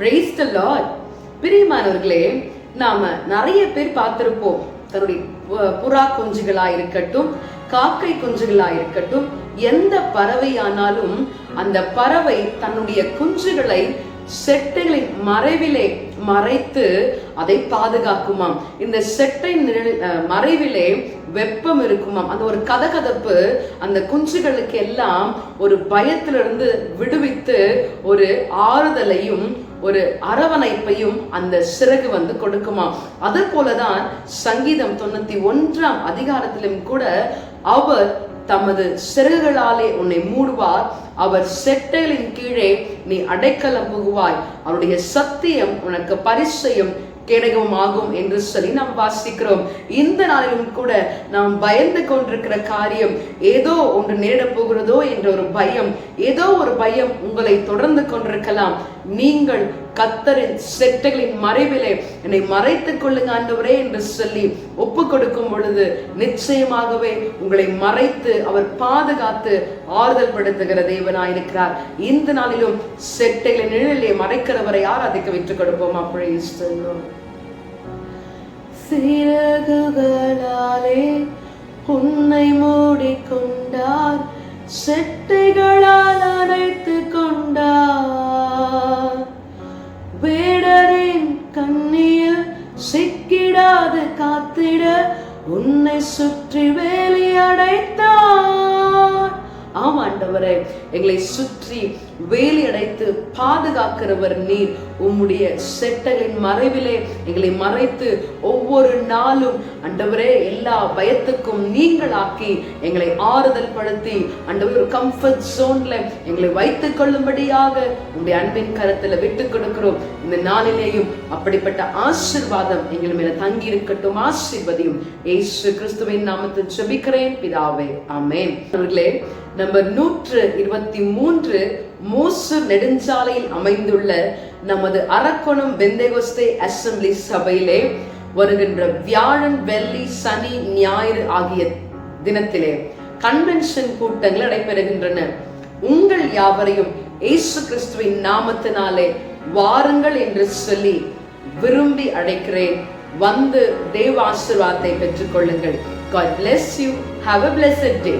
Praise the Lord. பிரியமானவர்களே, நாம நிறைய பேர் பார்த்திருப்போம். தன்னுடைய புறா குஞ்சுகளா இருக்கட்டும், காக்கை குஞ்சுகளா இருக்கட்டும், எந்த பறவையானாலும் அந்த பறவை தன்னுடைய குஞ்சுகளை செட்டைகளின் மறைவிலே மறைத்து அதை பாதுகாக்குமாம். இந்த செட்டை மறைவிலே வெப்பம் இருக்குமாம். அந்த ஒரு கதகதப்பு அந்த குஞ்சுகளுக்கு எல்லாம் ஒரு பயத்திலிருந்து விடுவித்து ஒரு ஆறுதலையும் ஒரு அரவணைப்பையும் அந்த சிறகு கொடுக்குமாம். அது போலதான் சங்கீதம் 91 அதிகாரத்திலும் கூட அவர் தமது சிறகுகளாலே உன்னை மூடுவார், அவர் செட்டைகளின் கீழே நீ அடைக்கலம் புகுவாய், அவருடைய சத்தியம் உனக்கு பரிசையும் கேடகமும் ஆகும் என்று சொல்லி நாம் வாசிக்கிறோம். இந்த நாளிலும் கூட நாம் பயந்து கொண்டிருக்கிற காரியம், ஏதோ ஒன்று நேர போகிறதோ என்ற ஒரு பயம், ஏதோ ஒரு பயம் உங்களை தொடர்ந்து கொண்டிருக்கலாம். நீங்கள் கர்த்தரின் செட்டைகளின் மறைவிலே என்னை மறைத்துக் கொள்ளுங்க ஆண்டவரே என்று சொல்லி ஒப்பு கொடுக்கும் பொழுது நிச்சயமாகவே உங்களை மறைத்து அவர் பாதுகாத்து ஆறுதல் படுத்துகிற தேவனாயிருக்கிறார். இந்த நாளிலும் செட்டைகளின் நிழலிலே மறைக்கிறவரை ஆராதிக்க விட்டுக் கொடுப்போமா? Praise the Lord. சிறகுகளாலே உன்னை மூடிக்கொண்டார், செட்டைகளால் அடைத்து கொண்டார், வேடரின் கண்ணியில் சிக்கிடாது காத்திட உன்னை சுற்றி வேலி அடைத்தார். ஆமாண்டவரே, எங்களை சுற்றி வேலி அடைத்து பாதுகாக்கிறவர் நீர். உம்முடைய செட்டைகளின் மறைவிலே எங்களை மறைத்து ஒவ்வொரு நாளும் ஆண்டவரே எல்லா பயத்துக்கும் நீங்களாக்கி எங்களை ஆறுதல் படுத்தி ஆண்டவரே ஒரு கம்ஃபர்ட் ஜோன்ல எங்களை வைத்துக் கொள்ளும்படியாக உங்களுடைய அன்பின் கரத்துல விட்டு கொடுக்கிறோம். இந்த நாளிலேயும் அப்படிப்பட்ட ஆசீர்வாதம் எங்கள் மேல தங்கி இருக்கட்டும். ஆசீர்வதியும் இயேசு கிறிஸ்துவின் நாமத்தில் ஜெபிக்கிறேன் பிதாவே, ஆமென். அவர்களே, நம்பர் 123 மோசூர் நெடுஞ்சாலையில் அமைந்துள்ள நமது அரக்கோணம் பெந்தேகோஸ்தே அசெம்பிளி சபையிலே வருகின்ற வியாழன், வெள்ளி, சனி, ஞாயிறு ஆகிய தினத்திலே கன்வென்ஷன் கூட்டங்கள் நடைபெறுகின்றன. உங்கள் யாவரையும் இயேசு கிறிஸ்துவின் நாமத்தினாலே வாருங்கள் என்று சொல்லி விரும்பி அழைக்கிறேன். வந்து தேவ ஆசீர்வாதத்தை பெற்றுக் கொள்ளுங்கள். God bless you. Have a blessed day.